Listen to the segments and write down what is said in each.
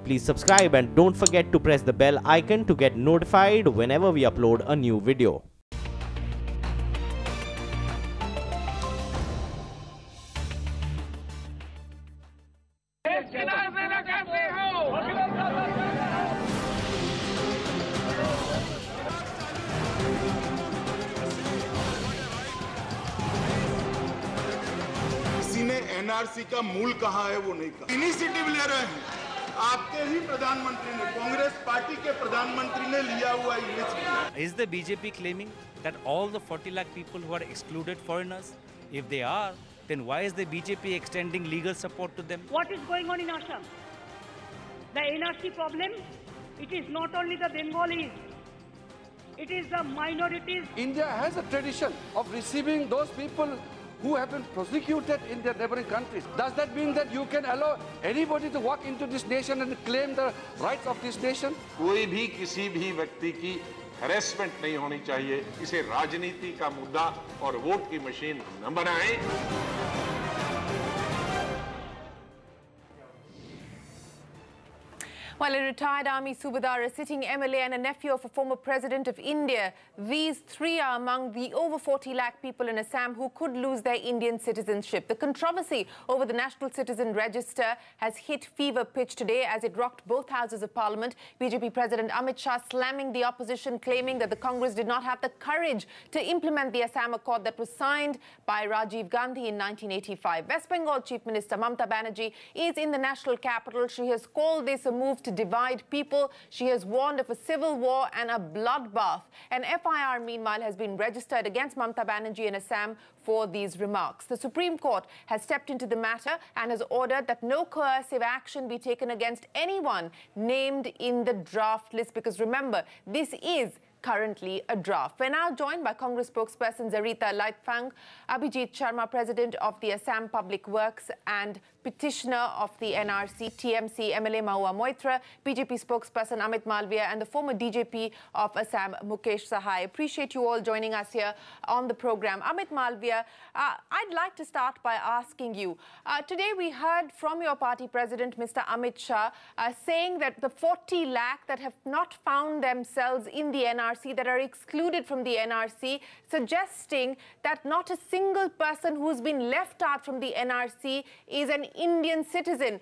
Please subscribe and don't forget to press the bell icon to get notified whenever we upload a new video. NRC का मूल कहां है वो नहीं कहा। इनिशिएटिव ले रहे हैं, आपके ही प्रधानमंत्री ने, कांग्रेस पार्टी के प्रधानमंत्री ने लिया हुआ initiative. Is the BJP claiming that all the 40 lakh people who are excluded foreigners? If they are, then why is the BJP extending legal support to them? What is going on in Assam? The NRC problem, it is not only the Bengalis, it is the minorities. India has a tradition of receiving those people who have been prosecuted in their neighboring countries. Does that mean that you can allow anybody to walk into this nation and claim the rights of this nation? कोई भी किसी भी व्यक्ति की harassment नहीं होनी चाहिए। इसे राजनीति का मुद्दा और वोट की मशीन न बनाएं। While a retired army Subadar, a sitting MLA and a nephew of a former president of India, these three are among the over 40 lakh people in Assam who could lose their Indian citizenship. The controversy over the National Citizen Register has hit fever pitch today as it rocked both houses of parliament. BJP President Amit Shah slamming the opposition, claiming that the Congress did not have the courage to implement the Assam Accord that was signed by Rajiv Gandhi in 1985. West Bengal Chief Minister Mamata Banerjee is in the national capital. She has called this a move to divide people. She has warned of a civil war and a bloodbath. An FIR, meanwhile, has been registered against Mamata Banerjee in Assam for these remarks. The Supreme Court has stepped into the matter and has ordered that no coercive action be taken against anyone named in the draft list, because remember, this is currently a draft. We're now joined by Congress spokesperson Zarita Laitfang, Abhijit Sharma, president of the Assam Public Works and petitioner of the NRC, TMC MLA Mahua Moitra, BJP spokesperson Amit Malviya, and the former DJP of Assam, Mukesh Sahai. Appreciate you all joining us here on the program. Amit Malviya, I'd like to start by asking you, today we heard from your party president, Mr. Amit Shah, saying that the 40 lakh that have not found themselves in the NRC, that are excluded from the NRC, suggesting that not a single person who's been left out from the NRC is an Indian citizen.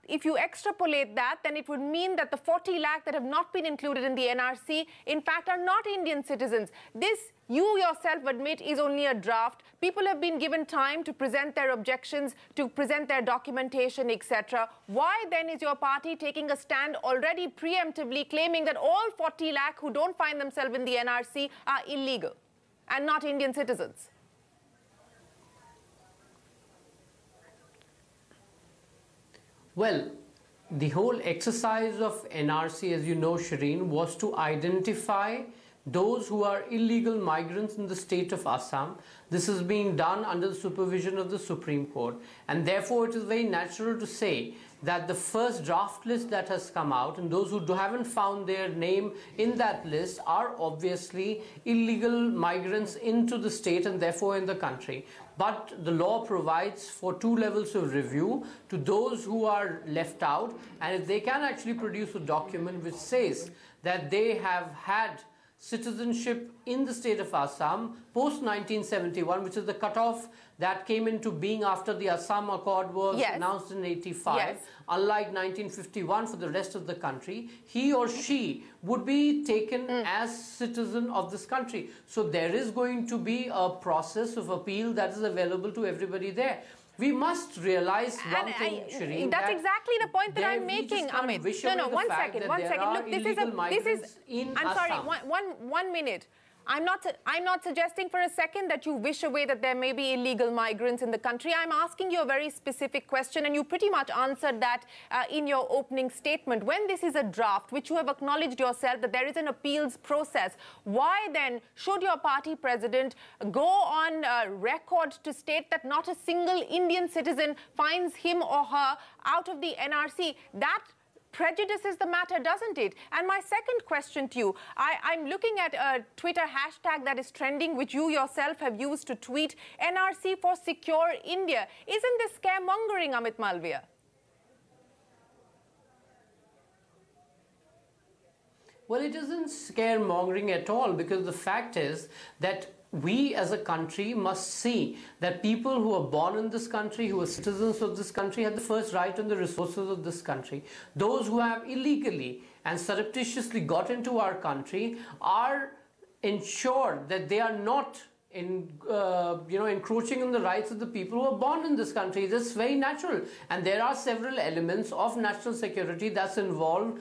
If you extrapolate that, then it would mean that the 40 lakh that have not been included in the NRC, in fact, are not Indian citizens. This, you yourself admit, is only a draft. People have been given time to present their objections, to present their documentation, etc. Why then is your party taking a stand already preemptively, claiming that all 40 lakh who don't find themselves in the NRC are illegal and not Indian citizens? Well, the whole exercise of NRC, as you know, Shireen, was to identify those who are illegal migrants in the state of Assam. This is being done under the supervision of the Supreme Court, and therefore it is very natural to say that the first draft list that has come out, and those who haven't found their name in that list, are obviously illegal migrants into the state and therefore in the country. But the law provides for 2 levels of review to those who are left out, and if they can actually produce a document which says that they have had citizenship in the state of Assam post 1971, which is the cutoff that came into being after the Assam Accord was announced in 85. Unlike 1951 for the rest of the country, he or she would be taken as citizen of this country. So there is going to be a process of appeal that is available to everybody there. We must realize one thing, Shireen. That's exactly the point that I'm making, Amit. No, one second. Look, this is I'm sorry, one minute. I'm not suggesting for a second that you wish away that there may be illegal migrants in the country. I'm asking you a very specific question, and you pretty much answered that in your opening statement. When this is a draft, which you have acknowledged yourself that there is an appeals process, why then should your party president go on record to state that not a single Indian citizen finds him or her out of the NRC? That prejudices the matter, doesn't it? And my second question to you, I'm looking at a Twitter hashtag that is trending, which you yourself have used to tweet, NRC for Secure India. Isn't this scaremongering, Amit Malviya? Well, it isn't scaremongering at all, because the fact is that we as a country must see that people who are born in this country, who are citizens of this country, have the first right on the resources of this country. Those who have illegally and surreptitiously got into our country are ensured that they are not encroaching on the rights of the people who are born in this country. That's very natural, and there are several elements of national security that's involved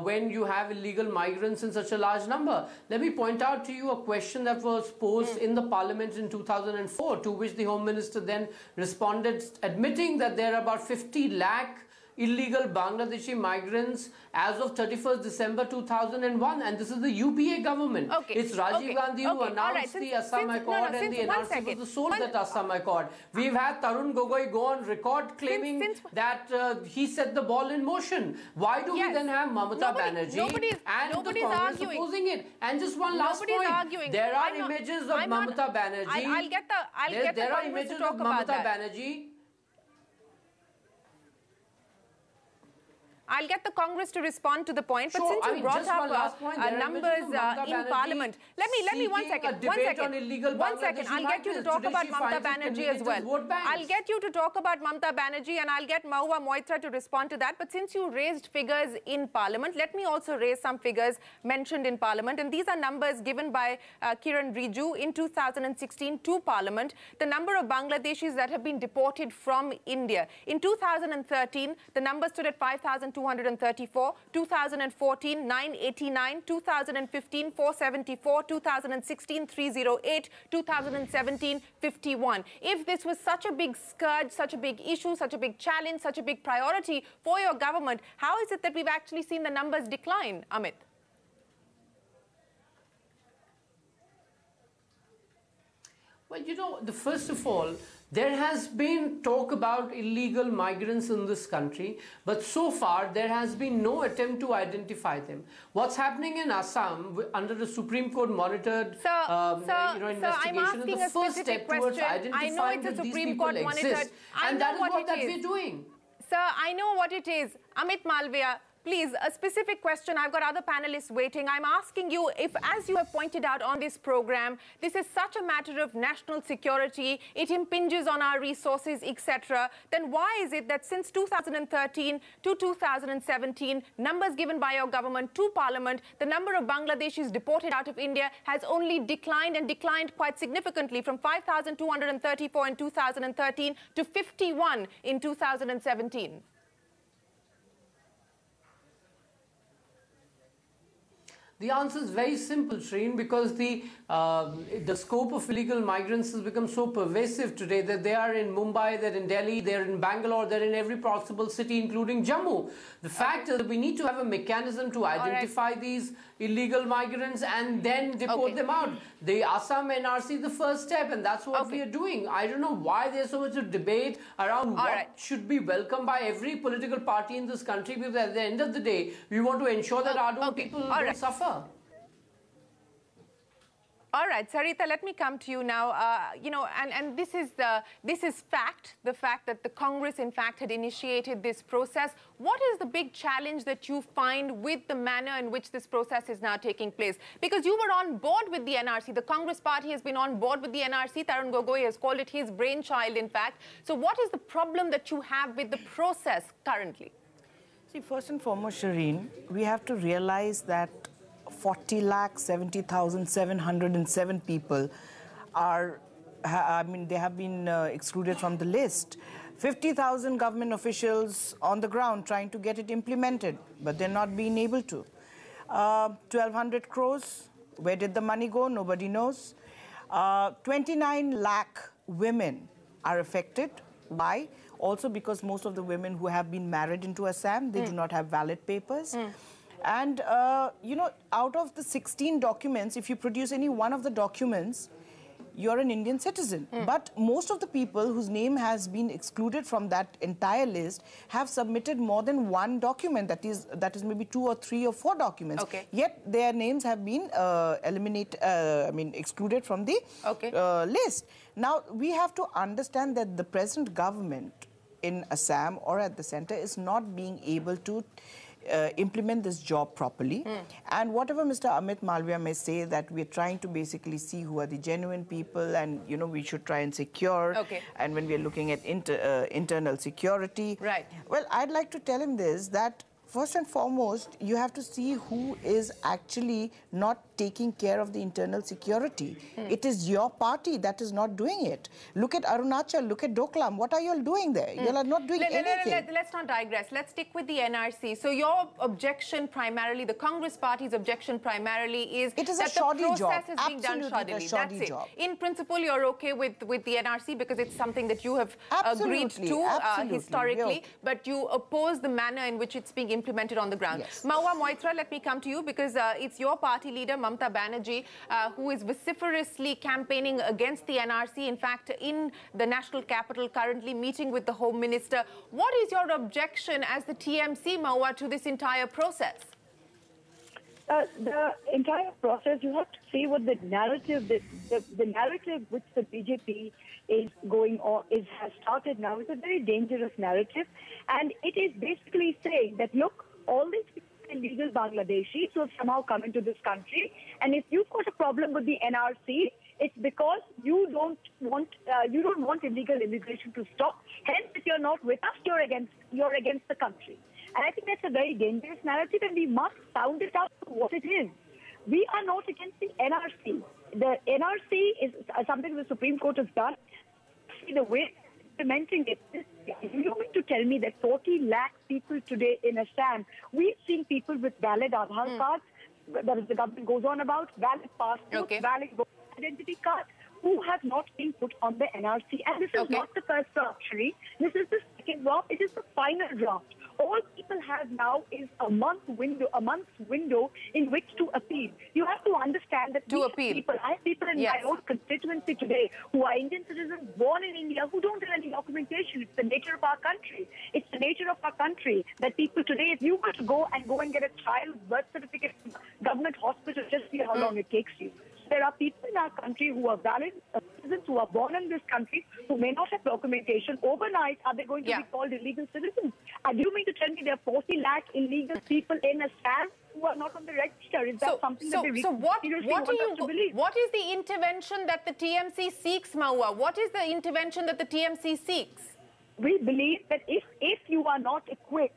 when you have illegal migrants in such a large number. Let me point out to you a question that was posed in the parliament in 2004, to which the Home Minister then responded, admitting that there are about 50 lakh illegal Bangladeshi migrants as of 31st December 2001, and this is the UPA government. Okay. It's Rajiv Gandhi who announced the Assam Accord, and the NRC was the source of that Assam Accord. We've had Tarun Gogoi go on record claiming that he set the ball in motion. Why do we then have Mamata Banerjee and the Congress opposing it? And just one last point, there are images of Mamata Banerjee. There are images of Mamata Banerjee. I'll get the Congress to respond to the point, but since you brought up numbers in Parliament, let me 1 second. I'll get you to talk about Mamata Banerjee as well. I'll get you to talk about Mamata Banerjee, and I'll get Mahua Moitra to respond to that. But since you raised figures in Parliament, let me also raise some figures mentioned in Parliament, and these are numbers given by Kiran Rijiju in 2016 to Parliament. The number of Bangladeshis that have been deported from India. In 2013, the number stood at 5,234, 2014, 989, 2015, 474, 2016, 308, 2017, 51. If this was such a big scourge, such a big issue, such a big challenge, such a big priority for your government, how is it that we've actually seen the numbers decline, Amit? Well, you know, first of all, there has been talk about illegal migrants in this country, but so far there has been no attempt to identify them. What's happening in Assam under the Supreme Court monitored investigation is the first step towards identifying that these people exist. And that is what we're doing. Sir, I know what it is. Amit Malviya, please, a specific question. I've got other panelists waiting. I'm asking you if, as you have pointed out on this program, this is such a matter of national security, it impinges on our resources, etc., then why is it that since 2013 to 2017, numbers given by your government to Parliament, the number of Bangladeshis deported out of India has only declined, and declined quite significantly, from 5,234 in 2013 to 51 in 2017? The answer is very simple, Shreen, because the scope of illegal migrants has become so pervasive today that they are in Mumbai, they're in Delhi, they're in Bangalore, they're in every possible city, including Jammu. The fact is that we need to have a mechanism to identify these illegal migrants and then deport them out. The Assam NRC is the first step, and that's what we are doing. I don't know why there's so much of debate around what should be welcomed by every political party in this country, because at the end of the day, we want to ensure that our own people don't suffer. All right, Sarita, let me come to you now. And this is fact, the fact that the Congress, in fact, had initiated this process. What is the big challenge that you find with the manner in which this process is now taking place? Because you were on board with the NRC. The Congress party has been on board with the NRC. Tarun Gogoi has called it his brainchild, in fact. So what is the problem that you have with the process currently? See, first and foremost, Shireen, we have to realize that 40,70,707 people are, they have been excluded from the list. 50,000 government officials on the ground trying to get it implemented, but they're not being able to. 1,200 crores, where did the money go? Nobody knows. 29 lakh women are affected. Why? Also because most of the women who have been married into Assam, they do not have valid papers. And, out of the 16 documents, if you produce any one of the documents, you're an Indian citizen. But most of the people whose name has been excluded from that entire list have submitted more than one document, that is maybe 2 or 3 or 4 documents. Yet their names have been excluded from the list. Now, we have to understand that the present government in Assam or at the center is not being able to implement this job properly. And whatever Mr. Amit Malviya may say, that we're trying to basically see who are the genuine people, and you know, we should try and secure. And when we're looking at internal security, well, I'd like to tell him this, that first and foremost, you have to see who is actually not taking care of the internal security. It is your party that is not doing it. Look at Arunachal, look at Doklam. What are you all doing there? You all are not doing anything. Let's not digress. Let's stick with the NRC. So your objection primarily, the Congress party's objection primarily is that the process is being done shoddily. That's it. In principle, you're okay with the NRC because it's something that you have agreed to historically, but you oppose the manner in which it's being implemented on the ground. Mahua Moitra, let me come to you because it's your party leader, Mamta Banerjee, who is vociferously campaigning against the NRC. In fact, in the national capital, currently meeting with the Home Minister. What is your objection as the TMC, Mahua, to this entire process? The entire process, you have to see what the narrative, the narrative which the BJP is going on, has started now, is a very dangerous narrative. And it is basically saying that, look, all these illegal Bangladeshis who have somehow come into this country, and if you've got a problem with the NRC, it's because you don't want illegal immigration to stop. Hence, if you're not with us, you're against the country. And I think that's a very dangerous narrative, and we must sound it out for what it is. We are not against the NRC. The NRC is something the Supreme Court has done. See, the way implementing it, you mean to tell me that 40 lakh people today in Assam, we've seen people with valid Aadhaar cards, that is the government goes on about, valid passports, valid identity cards, who have not been put on the NRC. And this is not the first draft, Shri. This is the second draft. It is the final draft. All people have now is a month's window in which to appeal. You have to understand that I have people in my own constituency today who are Indian citizens born in India who don't have any documentation. It's the nature of our country. It's the nature of our country that people today, if you were to go and get a child's birth certificate from government hospital, just see how long it takes you. There are people in our country who are valid citizens, who are born in this country, who may not have documentation. Overnight, are they going to be called illegal citizens? Do you mean to tell me there are 40 lakh illegal people in Assam who are not on the register? Is that something that they seriously want us to believe? What is the intervention that the TMC seeks, Mahua? What is the intervention that the TMC seeks? We believe that if you are not equipped,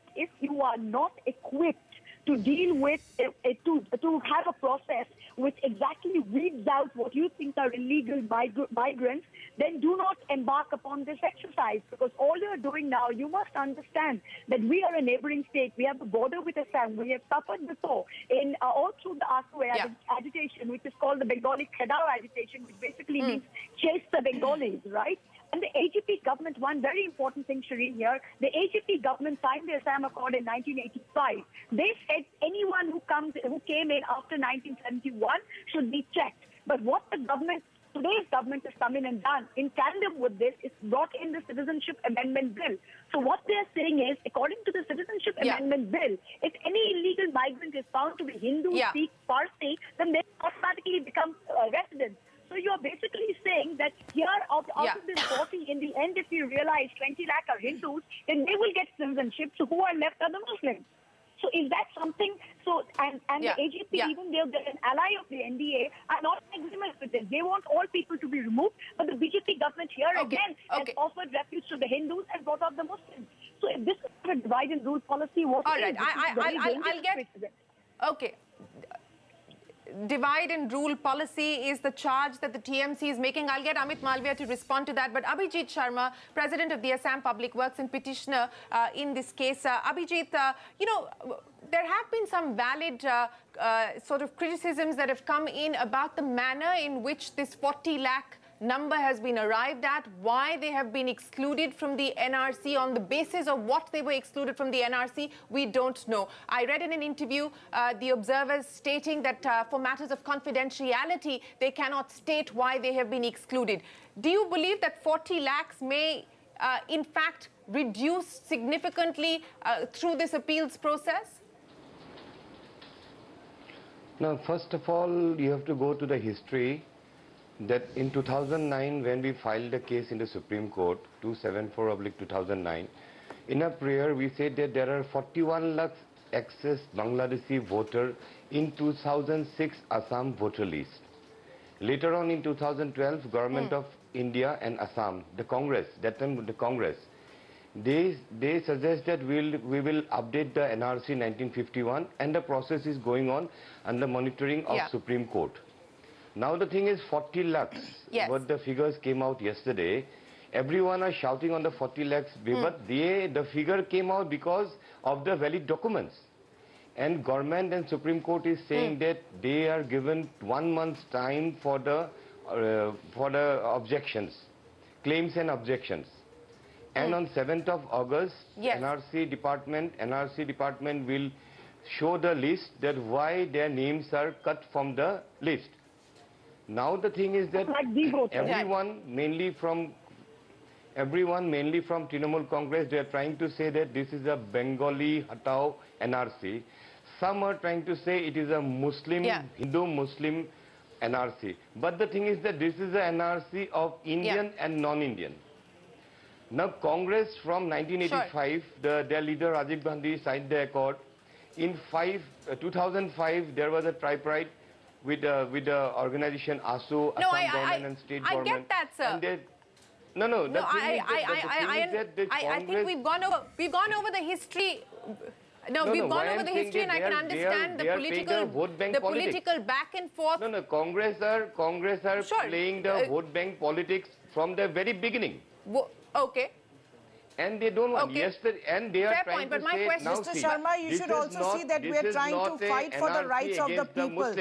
to deal with, to have a process which exactly weeds out what you think are illegal migrants, then do not embark upon this exercise. Because all you're doing now, you must understand that we are a neighboring state. We have a border with Assam. We have suffered before in all through the Agarwal agitation, which is called the Bengali Khedao agitation, which basically means chase the Bengalis, right? And the AGP government, one very important thing, Shireen, here, the AGP government signed the Assam Accord in 1985. They said anyone who came in after 1971 should be checked. But what today's government has come in and done, in tandem with this, is brought in the Citizenship Amendment Bill. So what they're saying is, according to the Citizenship Amendment Bill, if any illegal migrant is found to be Hindu, Sikh, Parsi, then they automatically become residents. So you're basically saying that here, out of this 40, in the end, if you realize 20 lakh are Hindus, then they will get citizenship. So who are left are the Muslims. So is that something? So and the AGP, even though they're an ally of the NDA, are not in agreement with this. They want all people to be removed, but the BJP government here again has offered refuge to the Hindus and brought out the Muslims. So if this is a divide and rule policy, what all right, I'll get. Okay. Divide and rule policy is the charge that the TMC is making. I'll get Amit Malviya to respond to that. But Abhijit Sharma, President of the Assam Public Works and petitioner in this case. Abhijit, you know, there have been some valid sort of criticisms that have come in about the manner in which this 40 lakh number has been arrived at, why they have been excluded from the NRC. On the basis of what they were excluded from the NRC, we don't know. I read in an interview the observers stating that for matters of confidentiality, they cannot state why they have been excluded. Do you believe that 40 lakhs may, in fact, reduce significantly through this appeals process? Now, first of all, you have to go to the history that in 2009, when we filed a case in the Supreme Court, 274/2009, in a prayer we said that there are 41 lakhs access Bangladeshi voter in 2006 Assam voter list. Later on in 2012, Government of India and Assam, the Congress, that time the Congress, they suggest that we will update the NRC 1951, and the process is going on under monitoring of Supreme Court. Now the thing is 40 lakhs, what the figures came out yesterday. Everyone are shouting on the 40 lakhs, but the figure came out because of the valid documents. And government and Supreme Court is saying that they are given 1 month's time for the objections, claims and objections. And on 7th of August, NRC department will show the list that why their names are cut from the list. Now the thing is that everyone mainly from Tribunal Congress, they are trying to say that this is a Bengali Hatao NRC. Some are trying to say it is a Muslim, Hindu-Muslim NRC. But the thing is that this is an NRC of Indian and non-Indian. Now Congress from 1985, their leader Rajiv Gandhi signed the accord. In 2005, there was a tripartite with the organization ASU, Assam government and state government. I get that, sir. I think we've gone over the history. We've gone over the history, and I can understand the political back and forth. Congress are playing the vote bank politics from the very beginning. Okay. And they don't want yesterday, and they are trying to say now. Mr. Sharma, you should also see that we are trying to fight for the rights of the people.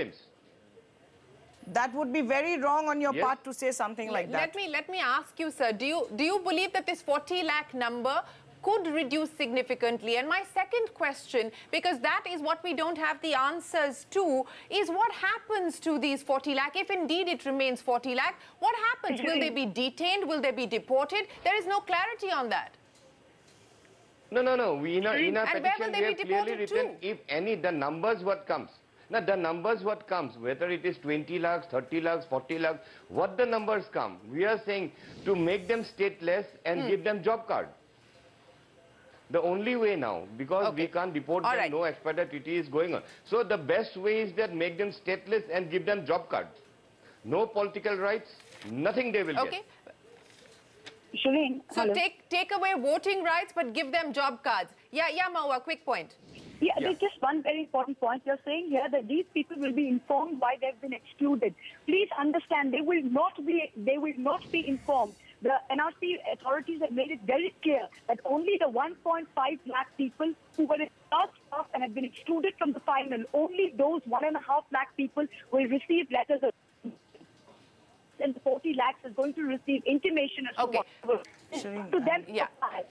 That would be very wrong on your part to say something like that. Let me ask you, sir, do you believe that this 40 lakh number could reduce significantly? And my second question, because that is what we don't have the answers to, is what happens to these 40 lakh if indeed it remains 40 lakh? What happens? Will they be detained? Will they be deported? There is no clarity on that. No. In our petition, we have clearly written, if any, the numbers what comes. Now, the numbers what comes, whether it is 20 lakhs, 30 lakhs, 40 lakhs, what the numbers come, we are saying to make them stateless and give them job card. The only way now, because we can't deport them, no expedited treaty is going on. So the best way is that make them stateless and give them job card. No political rights, nothing they will get. So take away voting rights, but give them job cards. Yeah, Maua, quick point. Yeah, there's just one very important point. You're saying here that these people will be informed why they've been excluded. Please understand, they will not be informed. The NRC authorities have made it very clear that only the 1.5 lakh people who were in last half and have been excluded from the final, only those 1.5 lakh people will receive letters of, and the 40 lakhs is going to receive intimation as to what to them.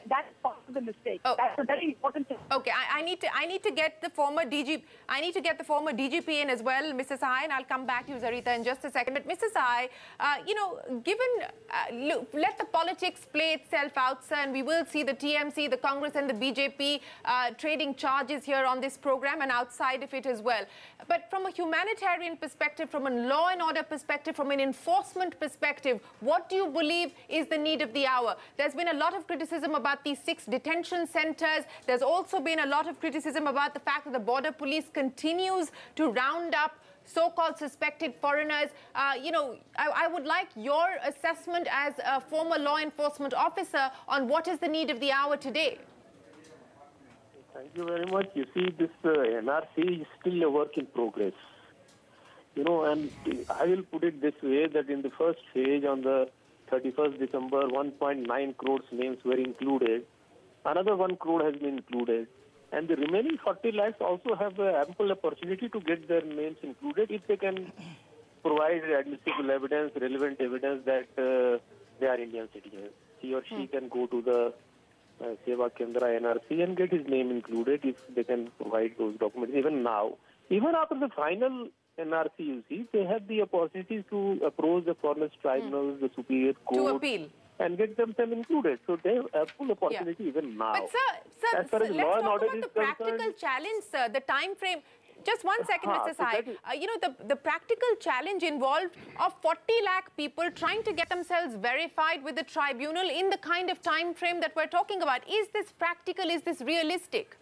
That's part of the mistake. That's a very important thing. Okay, I need to get the former DG. I need to get the former DGP in as well, Mr. Sahai, and I'll come back to you, Zarita, in just a second. But Mr. Sahai, let the politics play itself out, sir, and we will see the TMC, the Congress, and the BJP trading charges here on this program and outside of it as well. But from a humanitarian perspective, from a law and order perspective, from an enforcement perspective, what do you believe is the need of the hour? There's been a lot of criticism about these 6 detention centers. There's also been a lot of criticism about the fact that the border police continues to round up so-called suspected foreigners. I would like your assessment as a former law enforcement officer on what is the need of the hour today. Thank you very much. You see, this NRC is still a work in progress. And I will put it this way, that in the first phase on the 31st December, 1.9 crores names were included. Another 1 crore has been included. And the remaining 40 lakhs also have ample opportunity to get their names included if they can provide admissible evidence, relevant evidence that they are Indian citizens. He or she can go to the Seva Kendra NRC and get his name included if they can provide those documents. Even now, even after the final NRC, you see, they have the opportunity to approach the foreigners tribunals, the Superior Court, to appeal, and get them included. So they have full opportunity even now. But sir, as far as law and order is the practical challenge, sir, the time frame. Just 1 second, Mr. Sahai. The practical challenge involved of 40 lakh people trying to get themselves verified with the tribunal in the kind of time frame that we're talking about. Is this practical? Is this realistic?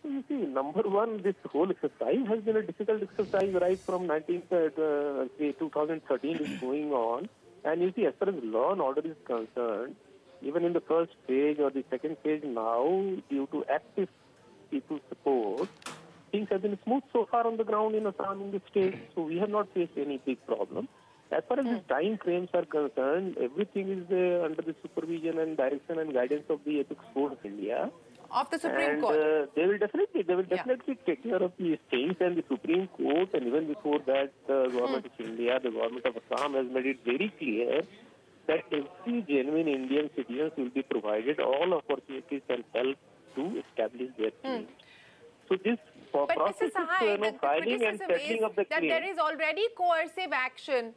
So you see, number one, this whole exercise has been a difficult exercise right from 2013 is going on. And you see, as far as law and order is concerned, even in the first phase or the second phase now, due to active people's support, things have been smooth so far on the ground in Assam, in the state. So we have not faced any big problem. As far as the time frames are concerned, everything is under the supervision and direction and guidance of the Ethics Board of India. Of the Supreme Court. They will definitely take care of these things, and the Supreme Court, and even before that, the government of India, the government of Assam has made it very clear that every genuine Indian citizens will be provided all opportunities and help to establish their claims. So this process is filing and settling of the claim. There is already coercive action.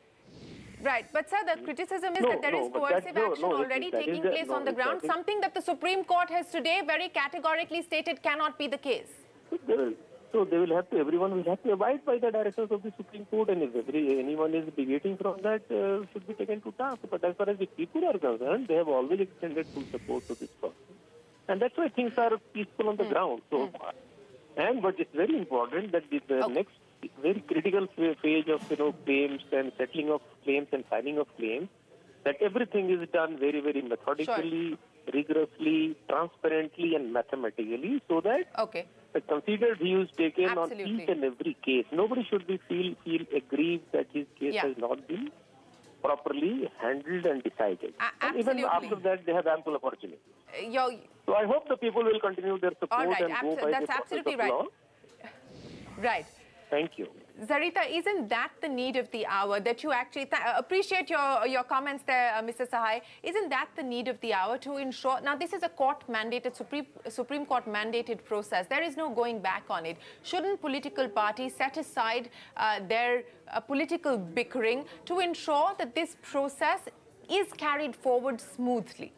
Right, but sir, the criticism is that there is coercive action already taking place on the ground, something that the Supreme Court has today very categorically stated cannot be the case. So they will have to, everyone will have to abide by the directions of the Supreme Court, and if anyone is deviating from that, should be taken to task. But as far as the people are concerned, they have always extended full support to this process. And that's why things are peaceful on the ground so far. But it's very important that the next very critical phase of claims and settling of claims and filing of claims, that everything is done very, very methodically, rigorously, transparently and mathematically, so that the considered view is taken on each and every case. Nobody should feel aggrieved that his case has not been properly handled and decided. And even after that, they have ample opportunity. So I hope the people will continue their support and go by the process of law. Right. Thank you. Zarita, isn't that the need of the hour, that you actually appreciate your comments there, Mr. Sahai? Isn't that the need of the hour to ensure? Now, this is a court-mandated, Supreme Court-mandated process. There is no going back on it. Shouldn't political parties set aside their political bickering to ensure that this process is carried forward smoothly?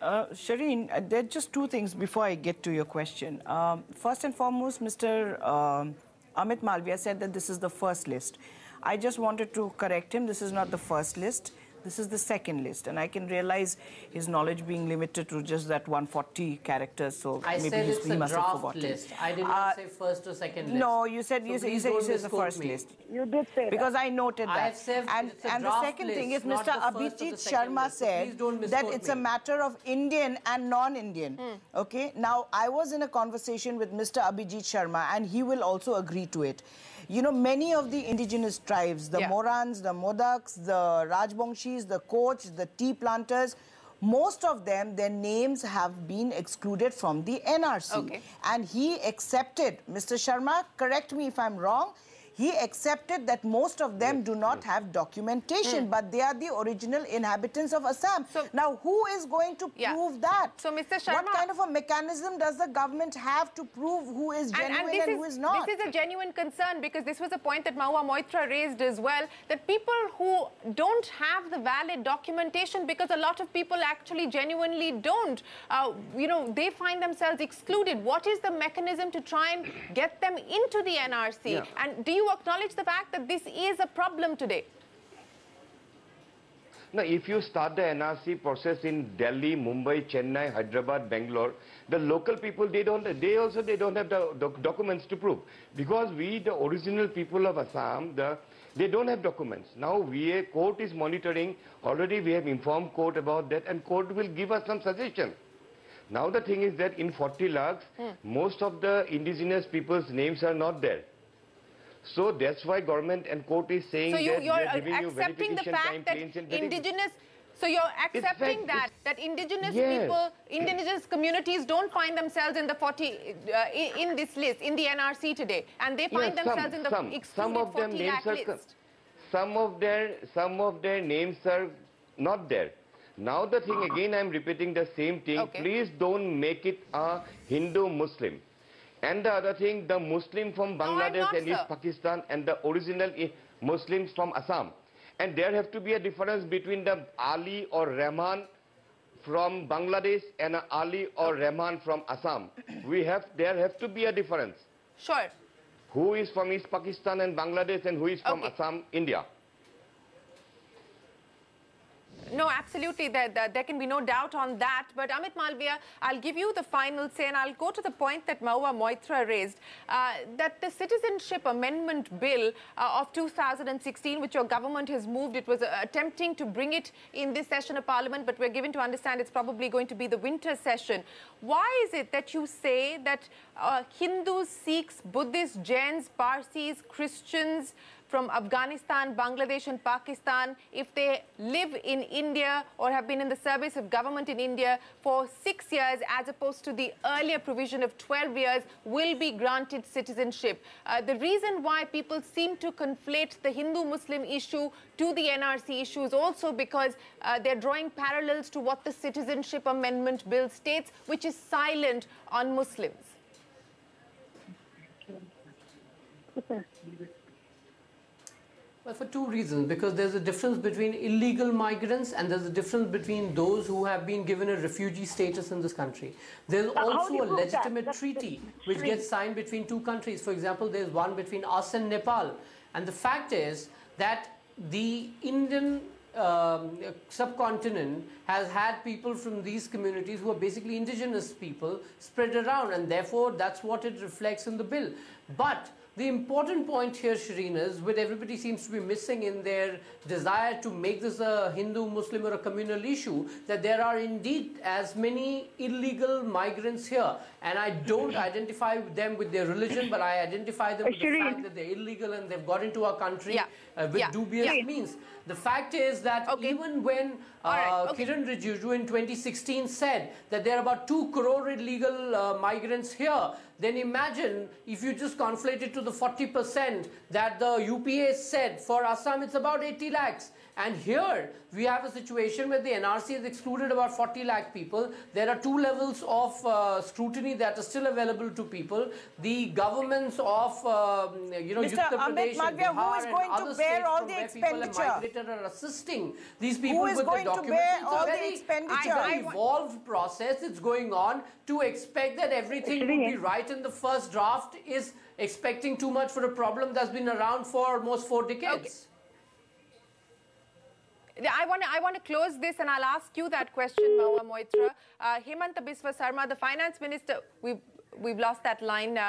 Shireen, there are just two things before I get to your question. First and foremost, Mr. Amit Malviya said that this is the first list. I just wanted to correct him. This is not the first list. This is the second list. And I can realize his knowledge being limited to just that 140 characters. So I maybe said it's he a must have draft forgotten. list. I did not say first or second list. No, you said it's the first list. You did say because I noted that. I have said and the second thing is Mr. Abhijit Sharma said that it's a matter of Indian and non-Indian. Okay. Now, I was in a conversation with Mr. Abhijit Sharma, and he will also agree to it. You know, many of the indigenous tribes, the Morans, the Modaks, the Rajbongshis, the Koch, the tea planters, most of them, their names have been excluded from the NRC. And he accepted, Mr. Sharma, correct me if I'm wrong, he accepted that most of them do not have documentation, but they are the original inhabitants of Assam. So, now, who is going to prove that? So, Mr. Sharma, what kind of a mechanism does the government have to prove who is genuine and who is not? This is a genuine concern, because this was a point that Mahua Moitra raised as well, that people who don't have the valid documentation, because a lot of people actually genuinely don't, you know, they find themselves excluded. What is the mechanism to try and get them into the NRC? And do you acknowledge the fact that this is a problem today? Now, if you start the NRC process in Delhi, Mumbai, Chennai, Hyderabad, Bangalore, the local people, they don't have the documents to prove, because we, the original people of Assam, they don't have documents. Now, court is monitoring. Already we have informed court about that, and court will give us some suggestion. Now, the thing is that in 40 lakhs, most of the indigenous people's names are not there. So that's why government and court is saying that you're we are giving you accepting the fact that indigenous, so you're accepting that indigenous yes. people, indigenous communities don't find themselves in the 40 in this list, in the NRC today, and they find themselves in the excluded 40 lakh list. Some of their names are not there. Now the thing again, I'm repeating the same thing. Please don't make it a Hindu-Muslim. And the other thing, the Muslim from Bangladesh and East Pakistan and the original Muslims from Assam. And there have to be a difference between the Ali or Rahman from Bangladesh and Ali or Rahman from Assam. There have to be a difference. Sure. Who is from East Pakistan and Bangladesh and who is from Assam, India. No, absolutely. There can be no doubt on that. But Amit Malviya, I'll give you the final say, and I'll go to the point that Mahua Moitra raised, that the Citizenship Amendment Bill of 2016, which your government has moved, it was attempting to bring it in this session of Parliament, but we're given to understand it's probably going to be the winter session. Why is it that you say that Hindus, Sikhs, Buddhists, Jains, Parsis, Christians from Afghanistan, Bangladesh and Pakistan, if they live in India or have been in the service of government in India for 6 years as opposed to the earlier provision of 12 years, will be granted citizenship? The reason why people seem to conflate the Hindu-Muslim issue to the NRC issue is also because they're drawing parallels to what the Citizenship Amendment Bill states, which is silent on Muslims. Well, for two reasons. Because there's a difference between illegal migrants and there's a difference between those who have been given a refugee status in this country. There's also a legitimate treaty which gets signed between two countries. For example, there's one between us and Nepal. And the fact is that the Indian subcontinent has had people from these communities who are basically indigenous people spread around, and therefore that's what it reflects in the bill. But the important point here, Shireen, is what everybody seems to be missing in their desire to make this a Hindu, Muslim or a communal issue, that there are indeed as many illegal migrants here. And I don't identify them with their religion, but I identify them with the fact that they're illegal and they've got into our country with dubious means. The fact is that even when Kiran Rijiju in 2016 said that there are about 2 crore illegal migrants here, then imagine if you just conflate it to the 40% that the UPA said. For Assam, it's about 80 lakhs. And here we have a situation where the NRC has excluded about 40 lakh people. There are 2 levels of scrutiny that are still available to people. The governments of, Uttar Pradesh, Bihar, and other states from where people have migrated are assisting these people with the documents. It's a very evolved process. It's going on. To expect that everything will be right in the first draft is expecting too much for a problem that's been around for almost 4 decades. I want to close this, and I'll ask you that question, Mahua Moitra. Himanta Biswa Sarma, the finance minister, we've lost that line.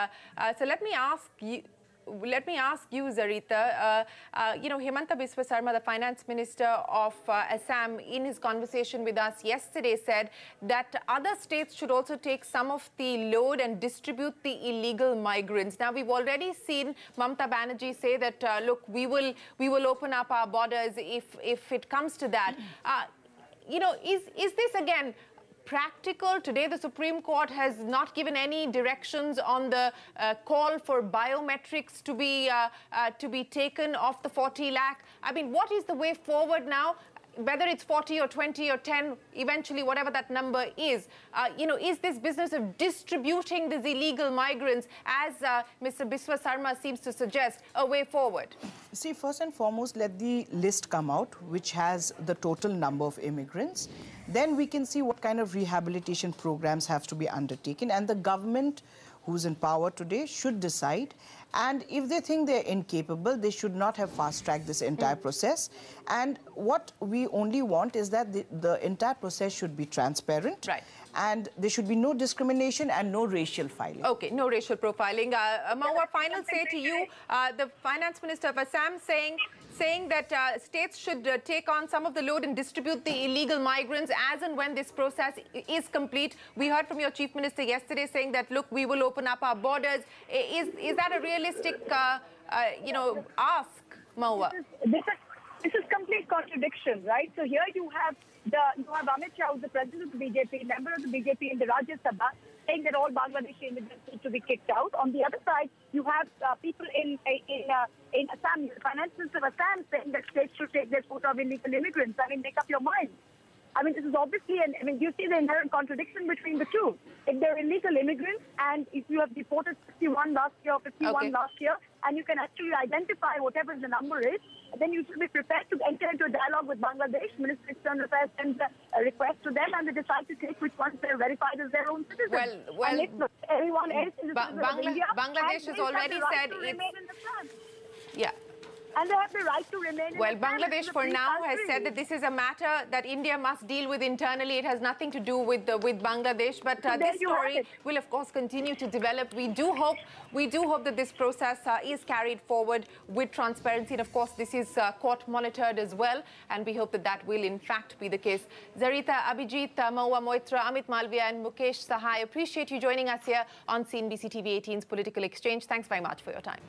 So let me ask you. Zarita, Himanta Biswa Sarma, the finance minister of Assam, in his conversation with us yesterday said that other states should also take some of the load and distribute the illegal migrants. Now, we've already seen Mamata Banerjee say that, look, we will open up our borders if it comes to that. Is this again practical? Today, the Supreme Court has not given any directions on the call for biometrics to be taken off the 40 lakh. I mean, what is the way forward now? Whether it's 40 or 20 or 10, eventually whatever that number is, is this business of distributing these illegal migrants, as Mr. Biswa Sarma seems to suggest, a way forward? See, first and foremost, let the list come out, which has the total number of immigrants. Then we can see what kind of rehabilitation programs have to be undertaken. And the government, who's in power today, should decide. And if they think they're incapable, they should not have fast-tracked this entire process. And what we only want is that the entire process should be transparent. Right. And there should be no discrimination and no racial filing. Okay, no racial profiling. Mahua, final say to you, the finance minister of Assam saying that states should take on some of the load and distribute the illegal migrants as and when this process is complete. We heard from your chief minister yesterday saying that, look, we will open up our borders. Is that a realistic, ask, Mahua? This is complete contradiction, right? So here you have Amit Shah, who's the president of the BJP, member of the BJP in the Rajya Sabha, saying that all Bangladeshi immigrants need to be kicked out. On the other side, you have people in Assam, the finance minister of Assam, saying that states should take their quota of illegal immigrants. I mean, make up your mind. I mean, this is obviously, you see the inherent contradiction between the two. If they're illegal immigrants, and if you have deported 61 last year or 51 last year, and you can actually identify whatever the number is, then you should be prepared to enter into a dialogue with Bangladesh. Ministry of External Affairs sends a request to them, and they decide to take which ones they're verified as their own citizens. Well, everyone else in the Bangladesh has already said it's... Yeah. and they have the right to remain. Well, Bangladesh for now has said that this is a matter that India must deal with internally. It has nothing to do with Bangladesh. But this story will, of course, continue to develop. We do hope that this process is carried forward with transparency. And of course, this is court monitored as well. And we hope that that will, in fact, be the case. Zarita, Abhijit, Maua Moitra, Amit Malviya, and Mukesh Sahai, appreciate you joining us here on CNBC TV18's Political Exchange. Thanks very much for your time.